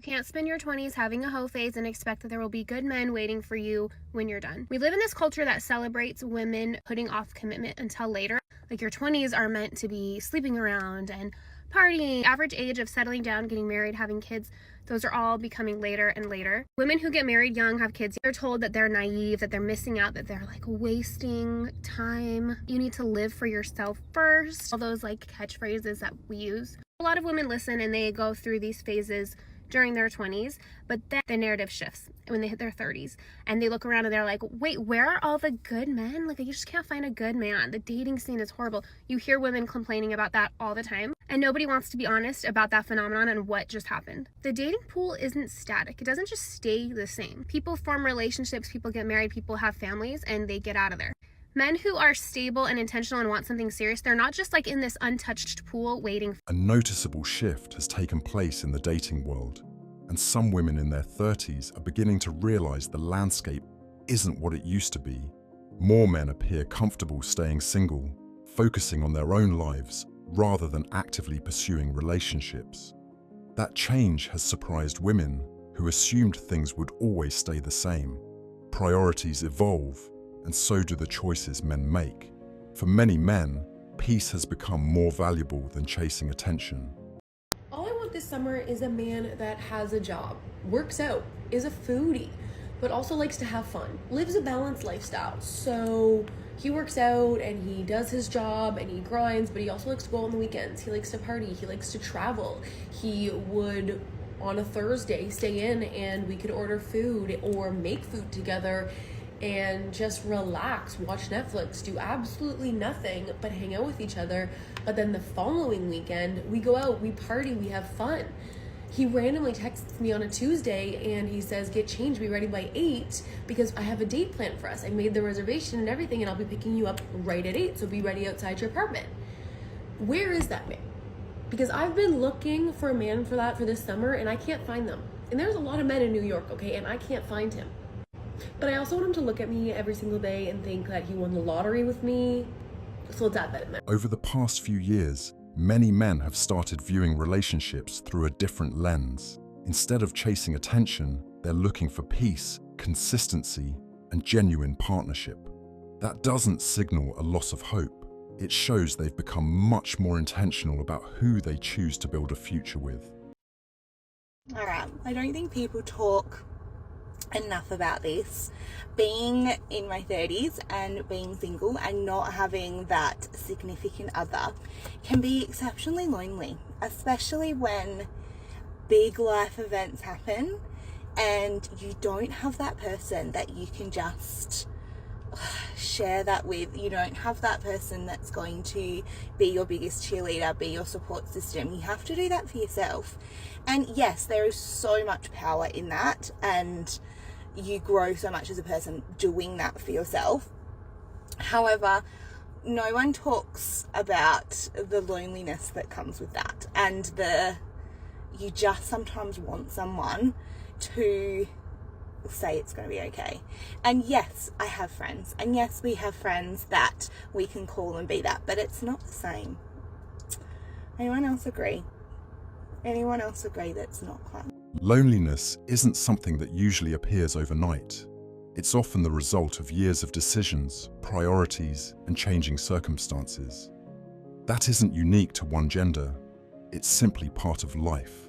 Can't spend your 20s having a hoe phase and expect that there will be good men waiting for you when you're done. We live in this culture that celebrates women putting off commitment until later. Like, your 20s are meant to be sleeping around and partying. Average age of settling down, getting married, having kids, those are all becoming later and later. Women who get married young, have kids, they're told that they're naive, that they're missing out, that they're like wasting time. You need to live for yourself first. All those like catchphrases that we use. A lot of women listen and they go through these phases during their 20s, but then the narrative shifts when they hit their 30s and they look around and they're like, wait, where are all the good men? Like, you just can't find a good man. The dating scene is horrible. You hear women complaining about that all the time, and nobody wants to be honest about that phenomenon and what just happened. The dating pool isn't static. It doesn't just stay the same. People form relationships, people get married, people have families, and they get out of there. Men who are stable and intentional and want something serious, they're not just like in this untouched pool waiting. A noticeable shift has taken place in the dating world, and some women in their 30s are beginning to realize the landscape isn't what it used to be. More men appear comfortable staying single, focusing on their own lives rather than actively pursuing relationships. That change has surprised women who assumed things would always stay the same. Priorities evolve, and so do the choices men make. For many men, peace has become more valuable than chasing attention. All I want this summer is a man that has a job, works out, is a foodie, but also likes to have fun, lives a balanced lifestyle. So he works out and he does his job and he grinds, but he also likes to go on the weekends. He likes to party, he likes to travel. He would, on a Thursday, stay in and we could order food or make food together and just relax, watch Netflix, do absolutely nothing but hang out with each other. But then the following weekend, we go out, we party, we have fun. He randomly texts me on a Tuesday and he says, get changed, be ready by 8 because I have a date planned for us. I made the reservation and everything and I'll be picking you up right at 8, so be ready outside your apartment. Where is that man? Because I've been looking for a man for that for this summer and I can't find them. And there's a lot of men in New York, okay, and I can't find him. But I also want him to look at me every single day and think that he won the lottery with me. So let's add that in there. Over the past few years, many men have started viewing relationships through a different lens. Instead of chasing attention, they're looking for peace, consistency, and genuine partnership. That doesn't signal a loss of hope. It shows they've become much more intentional about who they choose to build a future with. All right, I don't think people talk enough about this. Being in my 30s and being single and not having that significant other can be exceptionally lonely, especially when big life events happen and you don't have that person that you can just share that with. You don't have that person that's going to be your biggest cheerleader, be your support system. You have to do that for yourself. And yes, there is so much power in that, and you grow so much as a person doing that for yourself. However, no one talks about the loneliness that comes with that, and you just sometimes want someone to say it's going to be okay. And yes, I have friends, and yes, we have friends that we can call and be that, but it's not the same. Anyone else agree? Anyone else agree that's not quite? Loneliness isn't something that usually appears overnight. It's often the result of years of decisions, priorities, and changing circumstances. That isn't unique to one gender. It's simply part of life.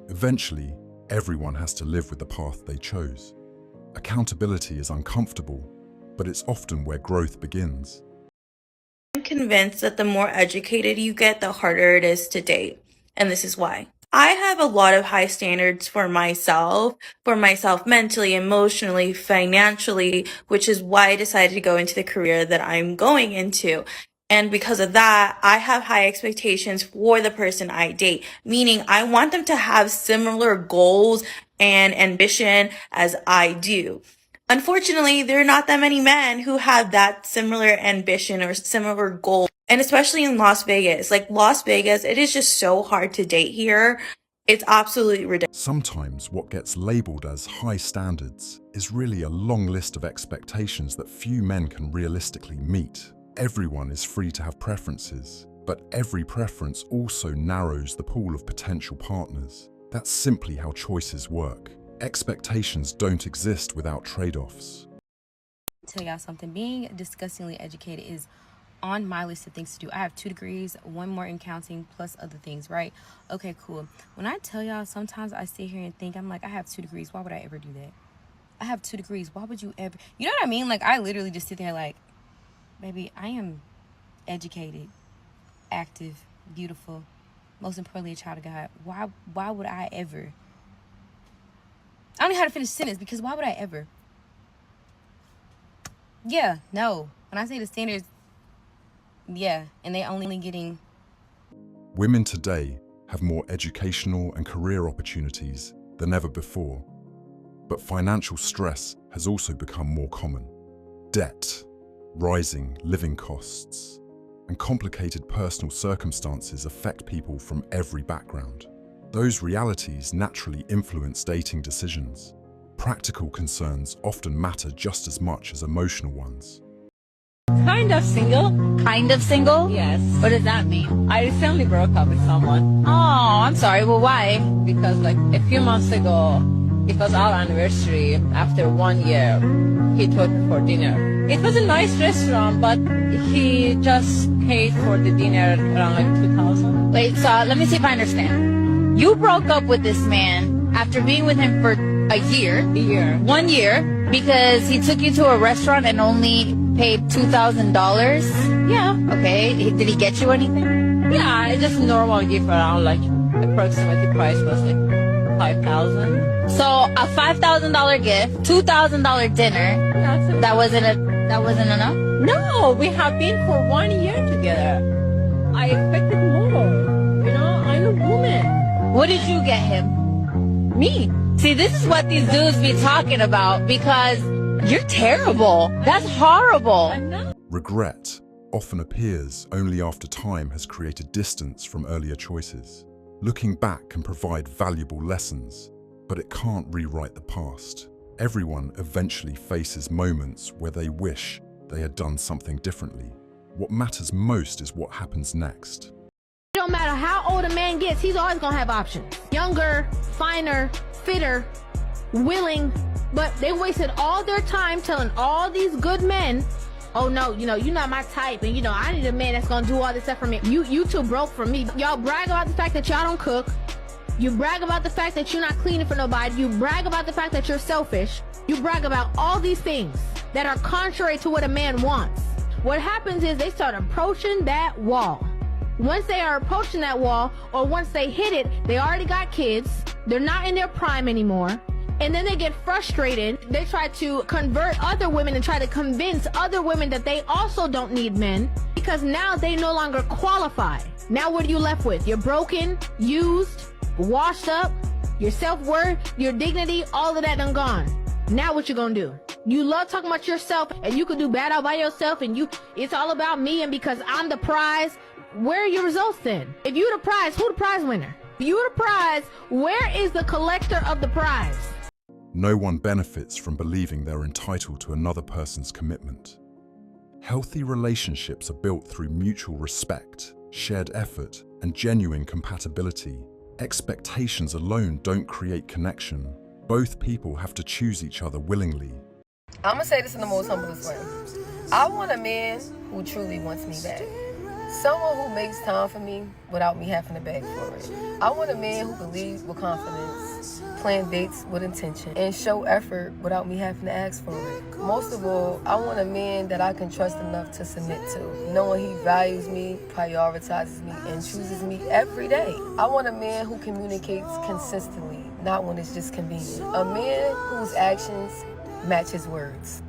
Eventually, everyone has to live with the path they chose. Accountability is uncomfortable, but it's often where growth begins. I'm convinced that the more educated you get, the harder it is to date. And this is why. I have a lot of high standards for myself mentally, emotionally, financially, which is why I decided to go into the career that I'm going into. And because of that, I have high expectations for the person I date, meaning I want them to have similar goals and ambition as I do. Unfortunately, there are not that many men who have that similar ambition or similar goal. And especially in Las Vegas, it is just so hard to date here. It's absolutely ridiculous. Sometimes what gets labeled as high standards is really a long list of expectations that few men can realistically meet. Everyone is free to have preferences, but every preference also narrows the pool of potential partners. That's simply how choices work. Expectations don't exist without trade-offs. Tell y'all something. Being disgustingly educated is on my list of things to do. I have 2 degrees, 1 more in counting, plus other things, right? Okay, cool. When I tell y'all, sometimes I sit here and think, I'm like, I have 2 degrees. Why would I ever do that? I have 2 degrees. Why would you ever? You know what I mean? Like, I literally just sit there like, baby, I am educated, active, beautiful, most importantly, a child of God. Why would I ever? I don't know how to finish the sentence, because why would I ever? Yeah, no. When I say the standards, yeah, and they only getting... Women today have more educational and career opportunities than ever before, but financial stress has also become more common. Debt, rising living costs, and complicated personal circumstances affect people from every background. Those realities naturally influence dating decisions. Practical concerns often matter just as much as emotional ones. Kind of single. Kind of single? Yes. What does that mean? I recently broke up with someone Oh, I'm sorry. Well, why? because like a few months ago, it was our anniversary. After 1 year, he took me for dinner. It was a nice restaurant, but he just paid for the dinner around like 2,000. Wait, so let me see if I understand. You broke up with this man after being with him for a year. A year. 1 year, because he took you to a restaurant and only paid $2,000? Yeah. Okay. Did he get you anything? Yeah, just normal gift around like approximately price was like 5,000. So a $5,000 gift, $2,000 dinner. Yeah, That wasn't enough? no, we have been for 1 year together. I expected more. You know, I'm a woman. What did you get him? Me. See, this is what these dudes be talking about, because you're terrible. That's horrible. I'm not. Regret often appears only after time has created distance from earlier choices. Looking back can provide valuable lessons, but it can't rewrite the past. Everyone eventually faces moments where they wish they had done something differently. What matters most is what happens next. It don't matter how old a man gets, he's always gonna have options. Younger, finer, fitter, willing, but they wasted all their time telling all these good men, oh no, you're not my type, and I need a man that's gonna do all this stuff for me. You too broke for me. Y'all brag about the fact that y'all don't cook. You brag about the fact that you're not cleaning for nobody. You brag about the fact that you're selfish. You brag about all these things that are contrary to what a man wants. What happens is they start approaching that wall. Once they are approaching that wall, or once they hit it, they already got kids. They're not in their prime anymore. And then they get frustrated. They try to convert other women and try to convince other women that they also don't need men, because now they no longer qualify. Now what are you left with? You're broken, used, washed up, your self-worth, your dignity, all of that done gone. Now what you gonna do? You love talking about yourself, and you could do bad all by yourself, and it's all about me, and because I'm the prize. Where are your results then? If you the prize, who the prize winner? If you the prize, where is the collector of the prize? No one benefits from believing they're entitled to another person's commitment. Healthy relationships are built through mutual respect, shared effort, and genuine compatibility. Expectations alone don't create connection. Both people have to choose each other willingly. I'm gonna say this in the most humblest way. I want a man who truly wants me back. Someone who makes time for me without me having to beg for it. I want a man who can lead with confidence, plan dates with intention, and show effort without me having to ask for it. Most of all, I want a man that I can trust enough to submit to, knowing he values me, prioritizes me, and chooses me every day. I want a man who communicates consistently, not when it's just convenient. A man whose actions match his words.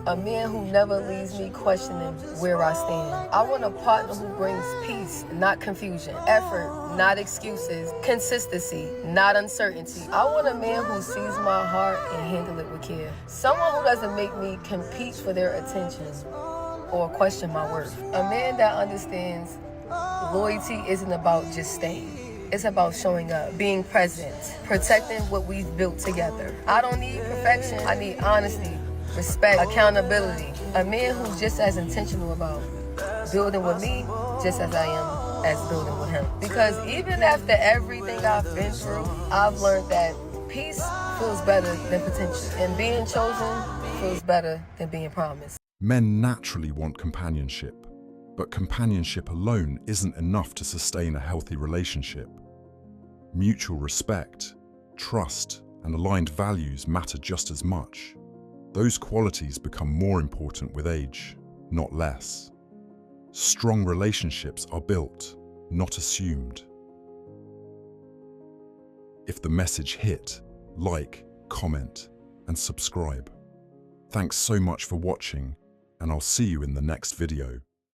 A man who never leaves me questioning where I stand. I want a partner who brings peace, not confusion. Effort, not excuses. Consistency, not uncertainty. I want a man who sees my heart and handle it with care. Someone who doesn't make me compete for their attention or question my worth. A man that understands loyalty isn't about just staying. It's about showing up, being present, protecting what we've built together. I don't need perfection. I need honesty, respect, accountability. A man who's just as intentional about building with me just as I am as building with him. Because even after everything I've been through, I've learned that peace feels better than potential, and being chosen feels better than being promised. Men naturally want companionship, but companionship alone isn't enough to sustain a healthy relationship. Mutual respect, trust, and aligned values matter just as much. Those qualities become more important with age, not less. Strong relationships are built, not assumed. If the message hit, like, comment, and subscribe. Thanks so much for watching, and I'll see you in the next video.